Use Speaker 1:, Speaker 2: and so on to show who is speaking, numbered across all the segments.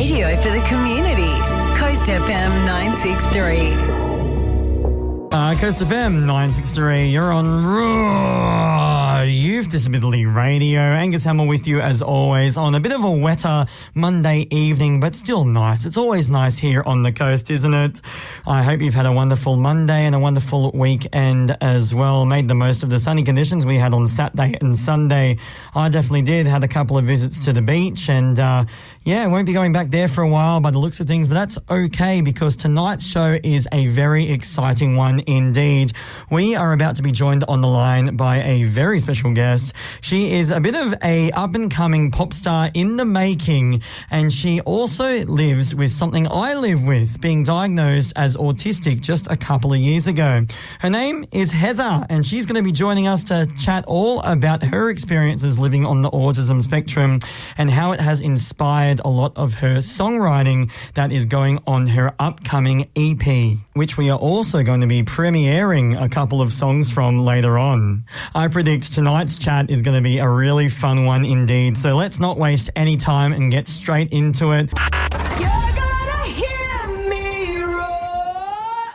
Speaker 1: Radio for the community. Coast FM 963.
Speaker 2: Coast FM 963, you're on Raw Youth Disability Radio. Angus Hamill with you as always on a bit of a wetter Monday evening, but still nice. It's always nice here on the coast, isn't it? I hope you've had a wonderful Monday and a wonderful weekend as well. Made the most of the sunny conditions we had on Saturday and Sunday. I definitely did. Had a couple of visits to the beach and, won't be going back there for a while by the looks of things, but that's okay because tonight's show is a very exciting one indeed. We are about to be joined on the line by a very special guest. She is a bit of a up-and-coming pop star in the making, and she also lives with something I live with, being diagnosed as autistic just a couple of years ago. Her name is HETHA, and she's going to be joining us to chat all about her experiences living on the autism spectrum and how it has inspired a lot of her songwriting that is going on her upcoming EP, which we are also going to be premiering a couple of songs from later on. I predict tonight's chat is going to be a really fun one indeed, so let's not waste any time and get straight into it.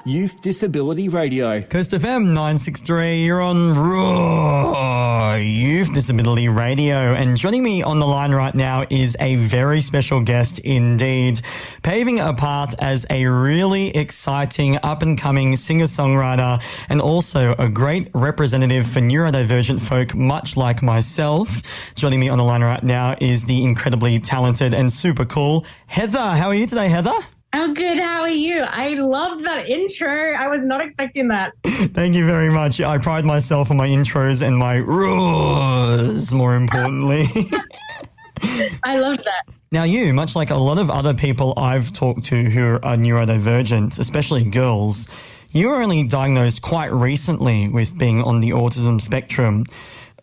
Speaker 3: Youth Disability Radio.
Speaker 2: Coast FM 963, you're on Raw Youth Disability Radio. And joining me on the line right now is a very special guest indeed, paving a path as a really exciting up-and-coming singer-songwriter and also a great representative for neurodivergent folk, much like myself. Joining me on the line right now is the incredibly talented and super cool HETHA. How are you today, HETHA?
Speaker 4: I'm good. How are you? I love that intro. I was not expecting that.
Speaker 2: Thank you very much. I pride myself on my intros and my roars, more importantly.
Speaker 4: I love that.
Speaker 2: Now you, much like a lot of other people I've talked to who are neurodivergent, especially girls, you were only diagnosed quite recently with being on the autism spectrum.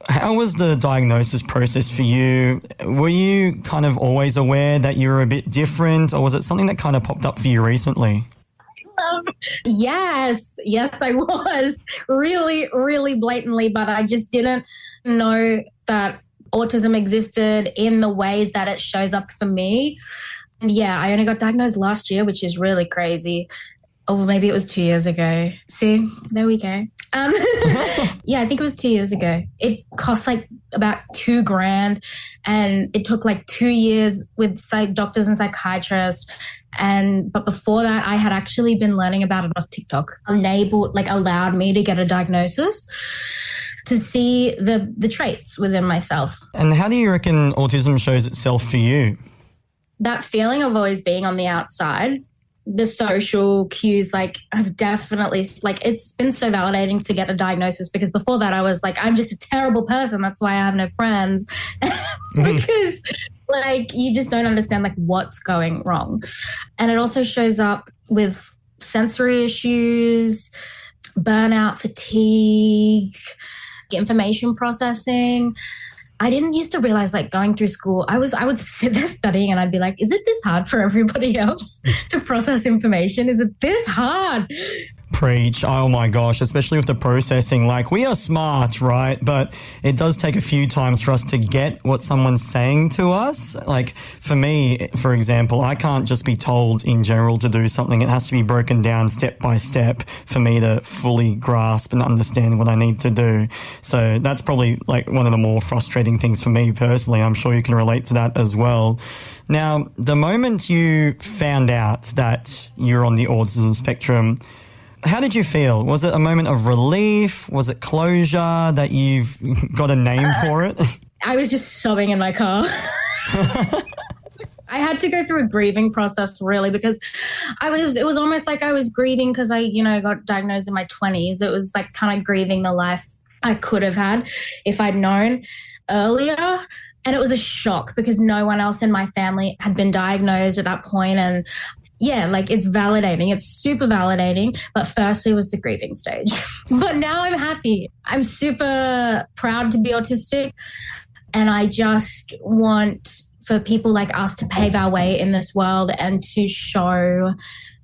Speaker 2: How was the diagnosis process for you? Were you kind of always aware that you were a bit different, or was it something that kind of popped up for you recently?
Speaker 4: Yes, I was really, really blatantly, but I just didn't know that autism existed in the ways that it shows up for me. And yeah, I only got diagnosed last year, which is really crazy. Or maybe it was 2 years ago. See, there we go. Yeah, I think it was 2 years ago. It cost like about $2,000 and it took like 2 years with doctors and psychiatrists. But before that, I had actually been learning about it off TikTok. Allowed me to get a diagnosis to see the traits within myself.
Speaker 2: And how do you reckon autism shows itself for you?
Speaker 4: That feeling of always being on the outside. The social cues, I've definitely, it's been so validating to get a diagnosis because before that I was like, I'm just a terrible person. That's why I have no friends. Because, you just don't understand, what's going wrong. And it also shows up with sensory issues, burnout, fatigue, information processing. I didn't used to realize, going through school, I would sit there studying and I'd be like, is it this hard for everybody else to process information? Is it this hard?
Speaker 2: Preach. Oh my gosh, especially with the processing. We are smart, right? But it does take a few times for us to get what someone's saying to us. For me, for example, I can't just be told in general to do something. It has to be broken down step by step for me to fully grasp and understand what I need to do. So that's probably one of the more frustrating things for me personally. I'm sure you can relate to that as well. Now, the moment you found out that you're on the autism spectrum, how did you feel? Was it a moment of relief? Was it closure that you've got a name for it?
Speaker 4: I was just sobbing in my car. I had to go through a grieving process really because it was almost like I was grieving because I, got diagnosed in my 20s. It was kind of grieving the life I could have had if I'd known earlier. And it was a shock because no one else in my family had been diagnosed at that point. And yeah, it's validating. It's super validating. But firstly was the grieving stage. But now I'm happy. I'm super proud to be autistic. And I just want for people like us to pave our way in this world and to show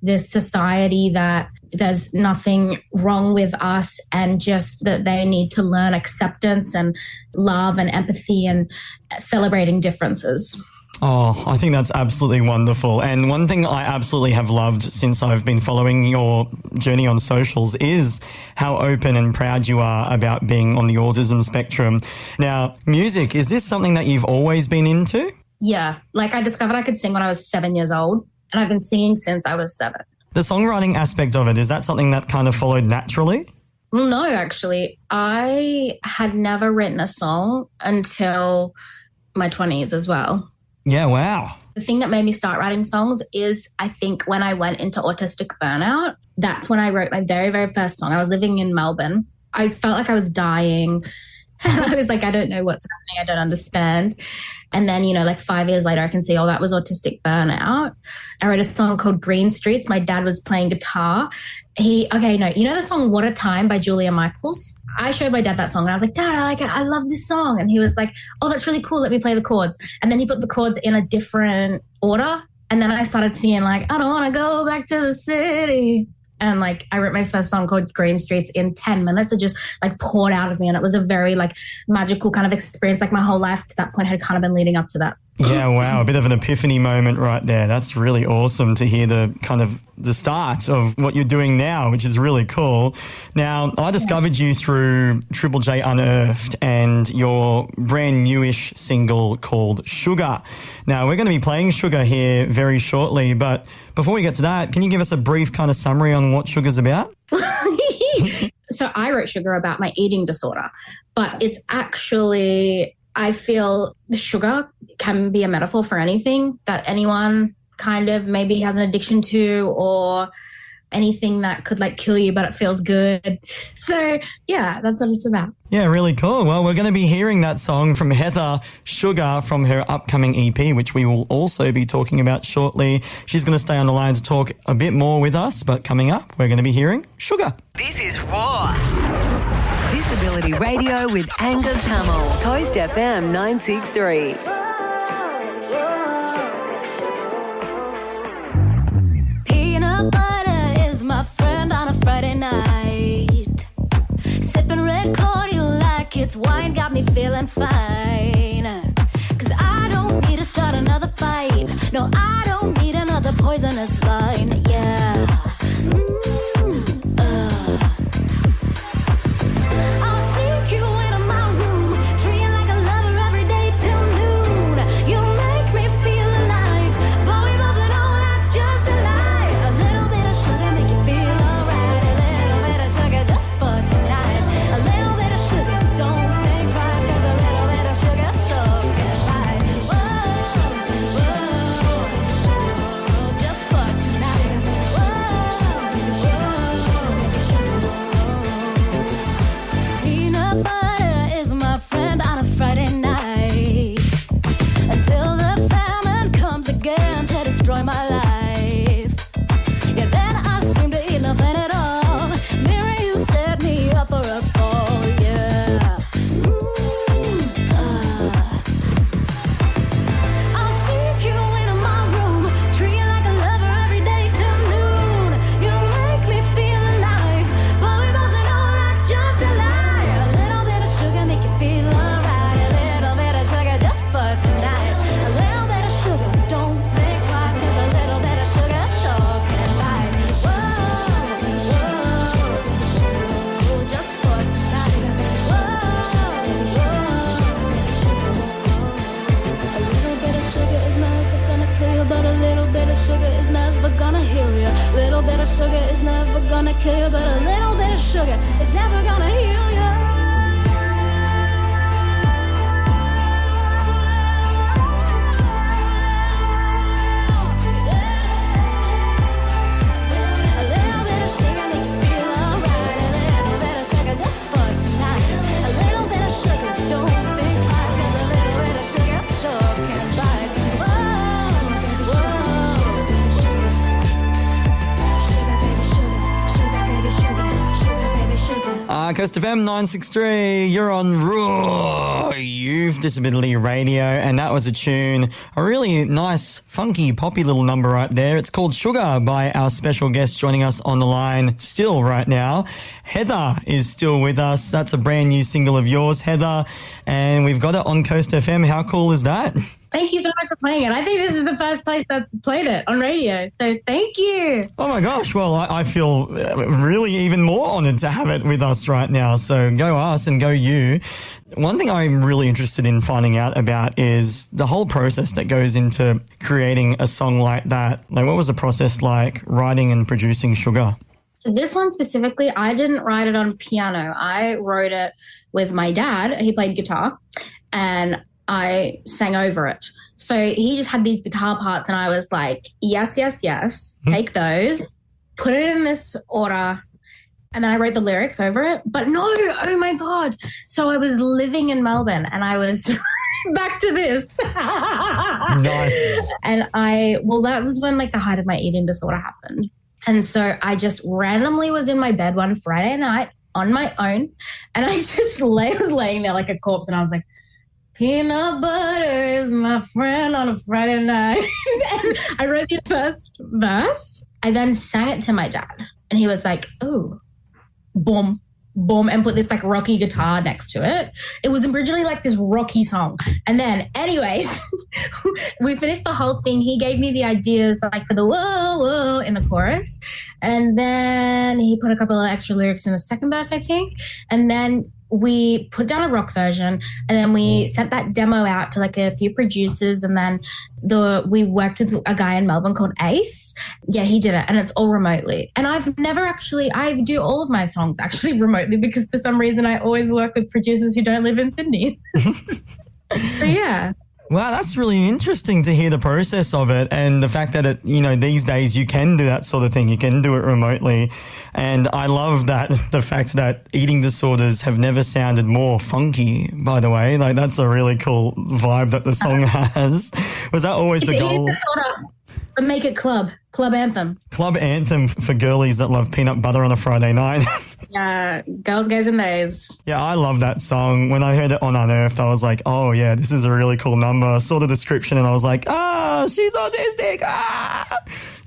Speaker 4: this society that there's nothing wrong with us and just that they need to learn acceptance and love and empathy and celebrating differences.
Speaker 2: Oh, I think that's absolutely wonderful. And one thing I absolutely have loved since I've been following your journey on socials is how open and proud you are about being on the autism spectrum. Now, music, is this something that you've always been into?
Speaker 4: Yeah. Like I discovered I could sing when I was 7 years old, and I've been singing since I was 7.
Speaker 2: The songwriting aspect of it, is that something that kind of followed naturally?
Speaker 4: Well, no, actually. I had never written a song until my 20s as well.
Speaker 2: Yeah, wow.
Speaker 4: The thing that made me start writing songs is, I think, when I went into autistic burnout, that's when I wrote my very, very first song. I was living in Melbourne. I felt like I was dying. I was like, I don't know what's happening. I don't understand. And then, you know, like 5 years later, I can see, oh, that was autistic burnout. I wrote a song called Green Streets. My dad was playing guitar. You know the song What a Time by Julia Michaels? I showed my dad that song and I was like, Dad, I like it. I love this song. And he was like, oh, that's really cool. Let me play the chords. And then he put the chords in a different order. And then I started singing like, I don't want to go back to the city. And like, I wrote my first song called Green Streets in 10 minutes. It just like poured out of me. And it was a very like magical kind of experience. Like my whole life to that point had kind of been leading up to that.
Speaker 2: Yeah, wow. A bit of an epiphany moment right there. That's really awesome to hear the kind of the start of what you're doing now, which is really cool. Now, I discovered you through Triple J Unearthed and your brand newish single called Sugar. Now, we're going to be playing Sugar here very shortly, but before we get to that, can you give us a brief kind of summary on what Sugar's about?
Speaker 4: So I wrote Sugar about my eating disorder, but it's actually, I feel the sugar can be a metaphor for anything that anyone kind of maybe has an addiction to, or anything that could like kill you, but it feels good. So yeah, that's what it's about.
Speaker 2: Yeah, really cool. Well, we're going to be hearing that song from HETHA, Sugar, from her upcoming EP, which we will also be talking about shortly. She's going to stay on the line to talk a bit more with us, but coming up, we're going to be hearing Sugar.
Speaker 1: This is Raw. Disability Radio with Angus Hamill. Coast FM 963.
Speaker 5: Peanut butter is my friend on a Friday night. Sipping red cordial like it's wine, got me feeling fine. 'Cause I don't need to start another fight. No, I don't need another poisonous line. Yeah. I'll sneak you into my room, treat you like a lover every day till noon. You make me feel alive, but we both know that's just a lie. A little bit of sugar make you feel alright. A little bit of sugar just for tonight. A little bit of sugar, don't think twice, 'cause a little bit of sugar sure can fight. Whoa, just for tonight. Peanut butter is my friend on a Friday night. Until the famine comes again to destroy my life. Yeah, then I seem to eat nothing at all. Mirror, you set me up for a fall. Yeah. I'll sneak you into my room, treat you like a lover every day till noon. You make me feel alive, but we both know that's just a lie. A little bit of sugar make you feel alright. A little bit of sugar just for tonight. A little bit of sugar, don't think twice, 'cause a little bit of sugar sure can fight. Whoa, just for tonight. A little bit of sugar is never gonna kill you, but a little bit of sugar is never gonna heal you. Little bit of sugar is never gonna kill you, but a little bit of sugar is never gonna heal you. A little bit of sugar make you feel alright. A little bit of sugar just for tonight. A little bit of sugar, don't think twice, 'cause a little bit of sugar sure can bite. Whoa, sugar, baby, sugar, baby, sugar, baby, sugar.
Speaker 2: Coast FM 963, you're on Raw Youth Disability Radio, and that was a tune, a really nice, funky, poppy little number right there. It's called Sugar by our special guest joining us on the line still right now. HETHA is still with us. That's a brand new single of yours, HETHA, and we've got it on Coast FM. How cool is that?
Speaker 4: Thank you so much for playing it. I think this is the first place that's played it on radio. So thank you.
Speaker 2: Oh my gosh. Well, I feel really even more honoured to have it with us right now. So go us and go you. One thing I'm really interested in finding out about is the whole process that goes into creating a song like that. Like, what was the process like writing and producing Sugar?
Speaker 4: So this one specifically, I didn't write it on piano. I wrote it with my dad. He played guitar and I sang over it. So he just had these guitar parts and I was like, yes, take those, put it in this order. And then I wrote the lyrics over it. But no, oh my God. So I was living in Melbourne and I was back to this.
Speaker 2: Nice.
Speaker 4: And that was when like the height of my eating disorder happened. And so I just randomly was in my bed one Friday night on my own. And I just was laying there like a corpse. And I was like, peanut butter is my friend on a Friday night. And I wrote the first verse. I then sang it to my dad. And he was like, oh, boom, boom, and put this like rocky guitar next to it. It was originally like this rocky song. And then anyways, we finished the whole thing. He gave me the ideas like for the whoa, whoa in the chorus. And then he put a couple of extra lyrics in the second verse, I think. And then we put down a rock version and then we sent that demo out to like a few producers and then we worked with a guy in Melbourne called Ace. Yeah, he did it and it's all remotely. And I do all of my songs actually remotely because for some reason I always work with producers who don't live in Sydney. So yeah.
Speaker 2: Wow, that's really interesting to hear the process of it and the fact that these days you can do that sort of thing. You can do it remotely. And I love the fact that eating disorders have never sounded more funky, by the way. Like, that's a really cool vibe that the song has. Was that always the goal?
Speaker 4: Eating disorder, but make it club anthem.
Speaker 2: Club anthem for girlies that love peanut butter on a Friday night.
Speaker 4: Yeah, girls, guys, and theys.
Speaker 2: Yeah, I love that song. When I heard it on Unearthed, I was like, oh, yeah, this is a really cool number. I saw the description and I was like, she's autistic.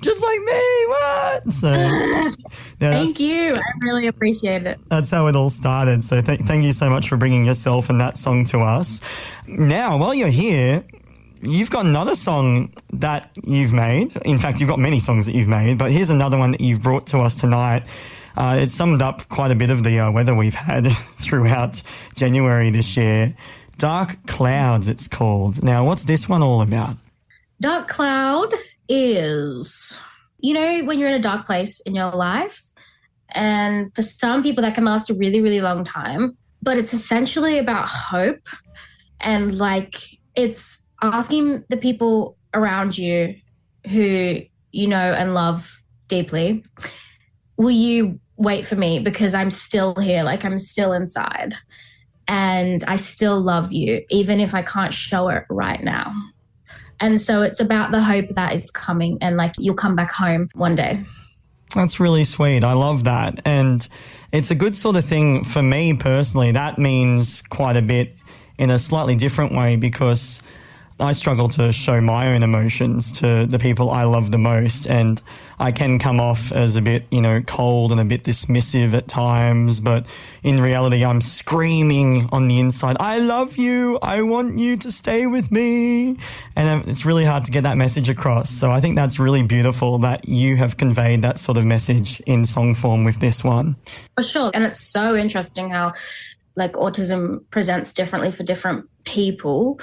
Speaker 2: Just like me. What? So, yeah,
Speaker 4: thank you. I really appreciate it.
Speaker 2: That's how it all started. So thank you so much for bringing yourself and that song to us. Now, while you're here, you've got another song that you've made. In fact, you've got many songs that you've made, but here's another one that you've brought to us tonight. It summed up quite a bit of the weather we've had throughout January this year. Dark Clouds, it's called. Now, what's this one all about?
Speaker 4: Dark Cloud is, when you're in a dark place in your life, and for some people that can last a really, really long time, but it's essentially about hope and like it's asking the people around you who you know and love deeply, will you wait for me because I'm still here, like I'm still inside and I still love you even if I can't show it right now. And so it's about the hope that it's coming and like you'll come back home one day.
Speaker 2: That's really sweet. I love that. And it's a good sort of thing for me personally. That means quite a bit in a slightly different way because I struggle to show my own emotions to the people I love the most, and I can come off as a bit, cold and a bit dismissive at times, but in reality, I'm screaming on the inside, I love you, I want you to stay with me, and it's really hard to get that message across. So I think that's really beautiful that you have conveyed that sort of message in song form with this one.
Speaker 4: For sure, and it's so interesting how, like, autism presents differently for different people.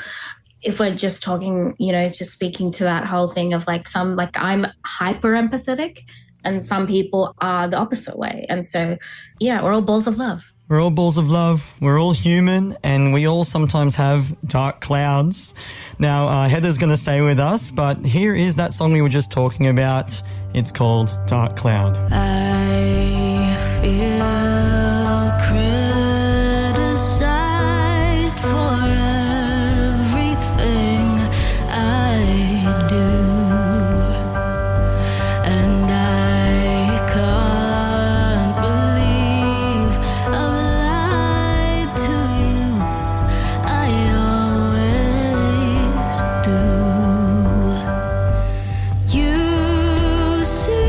Speaker 4: If we're just talking, just speaking to that whole thing of like I'm hyper empathetic and some people are the opposite way. And so, yeah, we're all balls of love.
Speaker 2: We're all balls of love. We're all human and we all sometimes have dark clouds. Now, Heather's going to stay with us, but here is that song we were just talking about. It's called Dark Cloud.
Speaker 5: I feel criticized for you see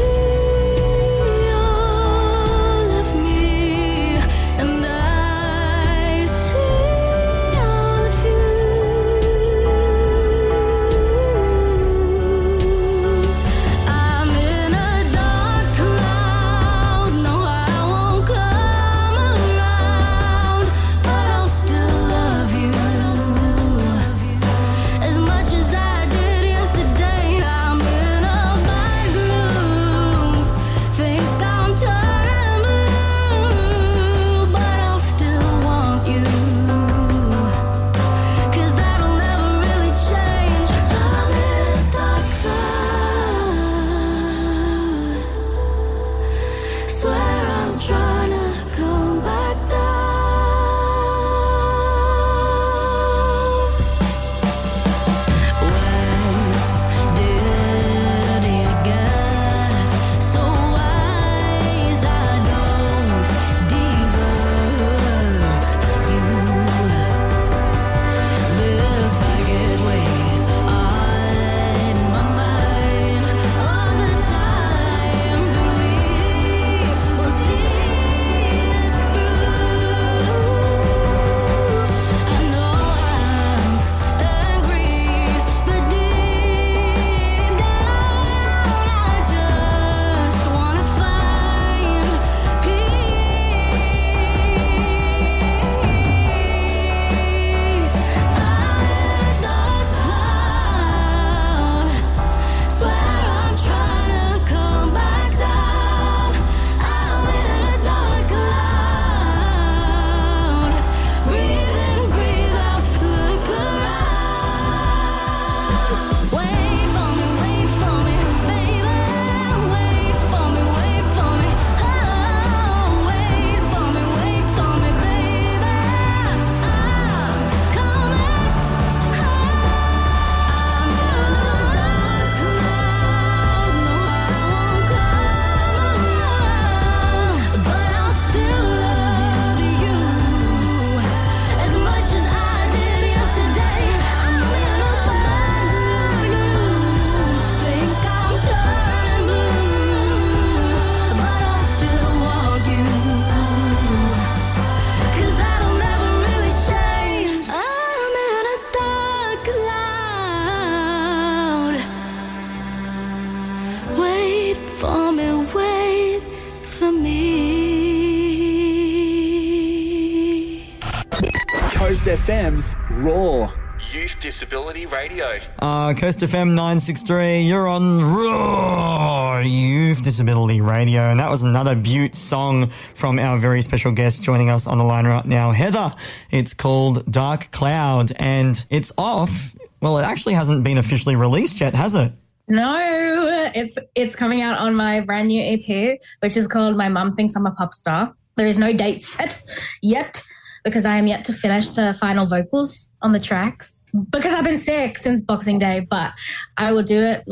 Speaker 3: Coast FM's Raw. Youth Disability Radio.
Speaker 2: Coast FM 963, you're on Raw Youth Disability Radio. And that was another beaut song from our very special guest joining us on the line right now, HETHA. It's called Dark Cloud, and it's off. Well, it actually hasn't been officially released yet, has it?
Speaker 4: No, it's coming out on my brand new EP, which is called My Mum Thinks I'm a Pop Star. There is no date set yet because I am yet to finish the final vocals on the tracks because I've been sick since Boxing Day, but I will do it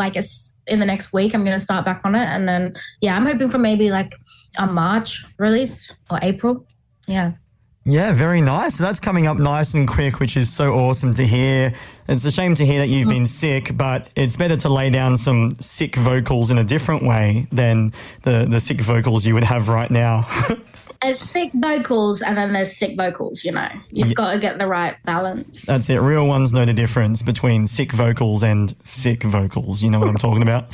Speaker 4: in the next week. I'm going to start back on it. And then, I'm hoping for maybe like a March release or April. Yeah.
Speaker 2: Yeah, very nice. So that's coming up nice and quick, which is so awesome to hear. It's a shame to hear that you've been sick, but it's better to lay down some sick vocals in a different way than the sick vocals you would have right now.
Speaker 4: There's sick vocals and then there's sick vocals, You've got to get the right balance.
Speaker 2: That's it. Real ones know the difference between sick vocals and sick vocals. You know what I'm talking about?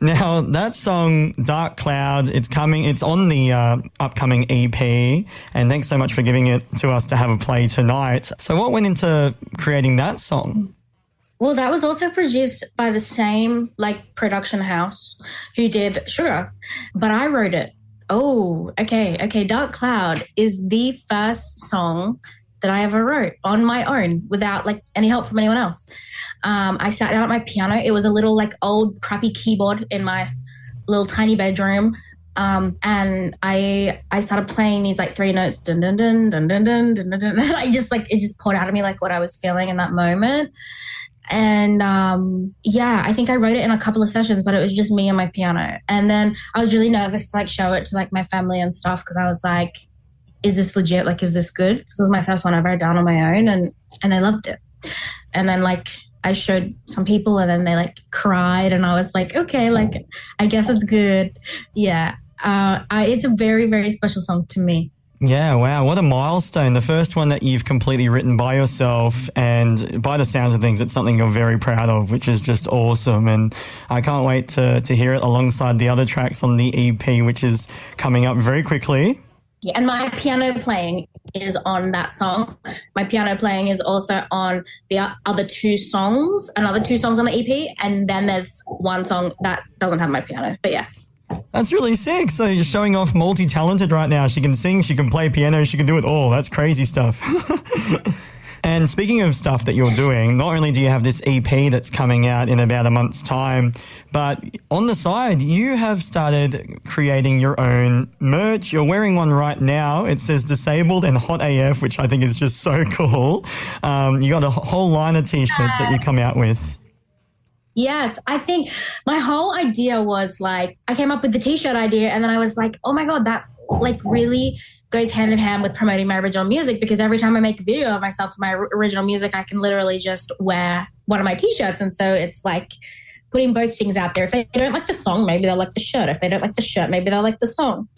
Speaker 2: Now, that song, Dark Cloud, it's on the upcoming EP, and thanks so much for giving it to us to have a play tonight. So what went into creating that song?
Speaker 4: Well, that was also produced by the same, production house who did Sugar, but I wrote it. Oh, okay. Dark Cloud is the first song that I ever wrote on my own without any help from anyone else. I sat down at my piano. It was a little old crappy keyboard in my little tiny bedroom. And I started playing these 3 notes, dun dun dun dun dun dun dun dun dun. I just it just poured out of me what I was feeling in that moment. And I think I wrote it in a couple of sessions, but it was just me and my piano. And then I was really nervous to show it to my family and stuff because I was like, is this legit? Is this good? This was my first one I wrote down on my own, and they loved it. And then I showed some people, and then they cried, and I was like, okay, I guess it's good. Yeah, it's a very, very special song to me.
Speaker 2: Yeah, wow, what a milestone. The first one that you've completely written by yourself, and by the sounds of things, it's something you're very proud of, which is just awesome. And I can't wait to hear it alongside the other tracks on the EP, which is coming up very quickly.
Speaker 4: Yeah, and my piano playing is on that song. My piano playing is also on the other 2 songs, another 2 songs on the EP, and then there's one song that doesn't have my piano, but yeah.
Speaker 2: That's really sick. So you're showing off multi-talented right now. She can sing, she can play piano, she can do it all. That's crazy stuff. And speaking of stuff that you're doing, not only do you have this EP that's coming out in about a month's time, but on the side, you have started creating your own merch. You're wearing one right now. It says Disabled and Hot AF, which I think is just so cool. You got a whole line of T-shirts that you come out with.
Speaker 4: Yes, I think my whole idea was I came up with the T-shirt idea, and then I was like, oh my God, that really goes hand in hand with promoting my original music, because every time I make a video of myself for my original music, I can literally just wear one of my T-shirts. And so it's putting both things out there. If they don't like the song, maybe they'll like the shirt. If they don't like the shirt, maybe they'll like the song.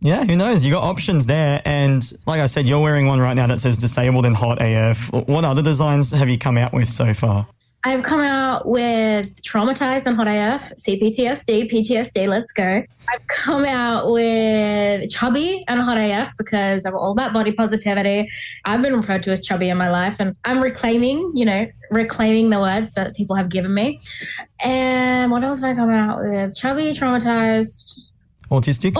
Speaker 2: Yeah, who knows? You got options there. And like I said, you're wearing one right now that says Disabled and Hot AF. What other designs have you come out with so far?
Speaker 4: I've come out with Traumatized and Hot AF, CPTSD, PTSD, let's go. I've come out with Chubby and Hot AF because I'm all about body positivity. I've been referred to as chubby in my life, and I'm reclaiming the words that people have given me. And what else have I come out with? Chubby, Traumatized.
Speaker 2: Autistic?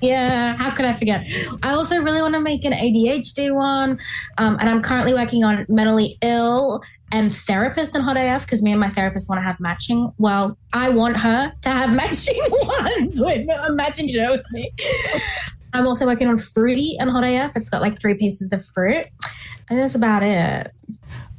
Speaker 4: Yeah, how could I forget? I also really want to make an ADHD one, and I'm currently working on mentally ill and therapist and Hot AF because me and my therapist want to have matching. Well, I want her to have matching ones with a matching shirt with me. I'm also working on Fruity and Hot AF. It's got 3 pieces of fruit, and that's about it.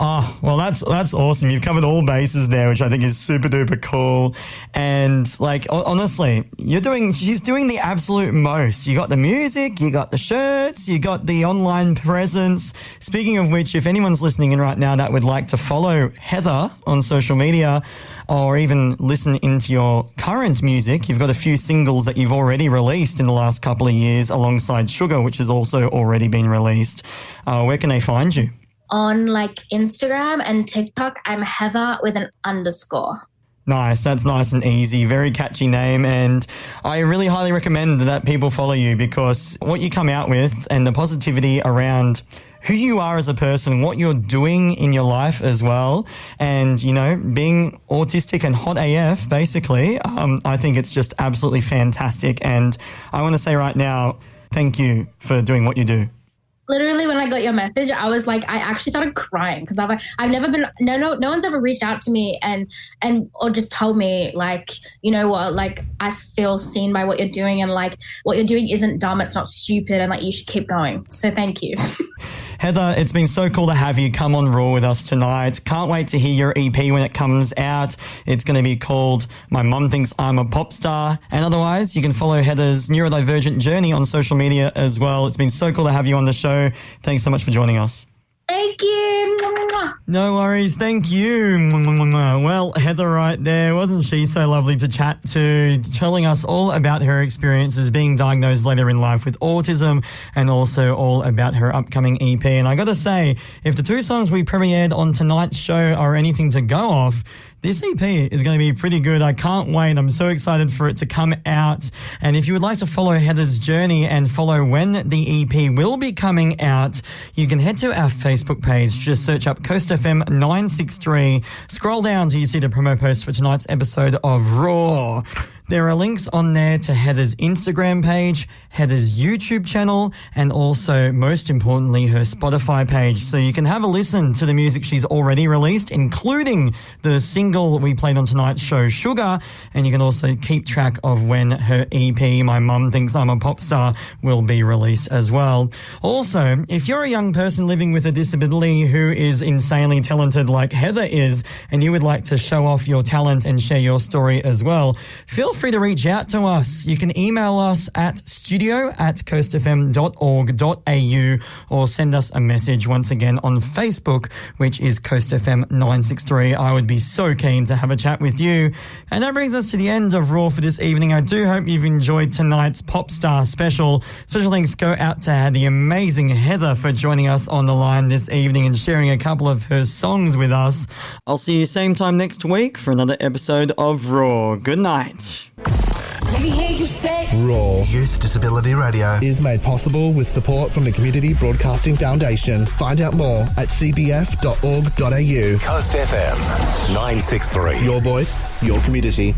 Speaker 2: Oh, well, that's awesome. You've covered all bases there, which I think is super duper cool. And honestly, she's doing the absolute most. You got the music, you got the shirts, you got the online presence. Speaking of which, if anyone's listening in right now that would like to follow HETHA on social media or even listen into your current music, you've got a few singles that you've already released in the last couple of years alongside Sugar, which has also already been released. Where can they find you?
Speaker 4: On Instagram and TikTok, I'm HETHA with an _.
Speaker 2: Nice. That's nice and easy. Very catchy name. And I really highly recommend that people follow you because what you come out with and the positivity around who you are as a person, what you're doing in your life as well. And, you know, being autistic and hot AF, basically, I think it's just absolutely fantastic. And I want to say right now, thank you for doing what you do.
Speaker 4: Literally, when I got your message, I was like, I actually started crying because I've never been, no one's ever reached out to me and or just told me, like, you know what, like, I feel seen by what you're doing, and like what you're doing isn't dumb, it's not stupid, and like you should keep going. So thank you.
Speaker 2: Heather, it's been so cool to have you come on Raw with us tonight. Can't wait to hear your EP when it comes out. It's going to be called My Mum Thinks I'm a Pop Star. And otherwise, you can follow Heather's neurodivergent journey on social media as well. It's been so cool to have you on the show. Thanks so much for joining us.
Speaker 4: Thank you.
Speaker 2: No worries. Thank you. Well, Heather right there, wasn't she so lovely to chat to, telling us all about her experiences being diagnosed later in life with autism, and also all about her upcoming EP. And I got to say, if the two songs we premiered on tonight's show are anything to go off, this EP is going to be pretty good. I can't wait. I'm so excited for it to come out. And if you would like to follow Heather's journey and follow when the EP will be coming out, you can head to our Facebook page. Just search up Coast FM 963. Scroll down till you see the promo post for tonight's episode of Raw. There are links on there to Heather's Instagram page, Heather's YouTube channel, and also, most importantly, her Spotify page. So you can have a listen to the music she's already released, including the single we played on tonight's show, Sugar. And you can also keep track of when her EP, My Mum Thinks I'm a Pop Star, will be released as well. Also, if you're a young person living with a disability who is insanely talented like Heather is, and you would like to show off your talent and share your story as well, feel free to reach out to us. You can email us at studio@coastfm.org.au or send us a message once again on Facebook, which is Coast FM 963. I would be so keen to have a chat with you. And that brings us to the end of Raw for this evening. I do hope you've enjoyed tonight's Pop Star special. Special thanks go out to the amazing Heather for joining us on the line this evening and sharing a couple of her songs with us. I'll see you same time next week for another episode of Raw. Good night.
Speaker 5: Let me hear you say
Speaker 6: Raw
Speaker 7: Youth Disability Radio.
Speaker 6: is made possible with support from the Community Broadcasting Foundation. Find out more at cbf.org.au.
Speaker 8: Coast FM 963.
Speaker 6: Your voice, your community.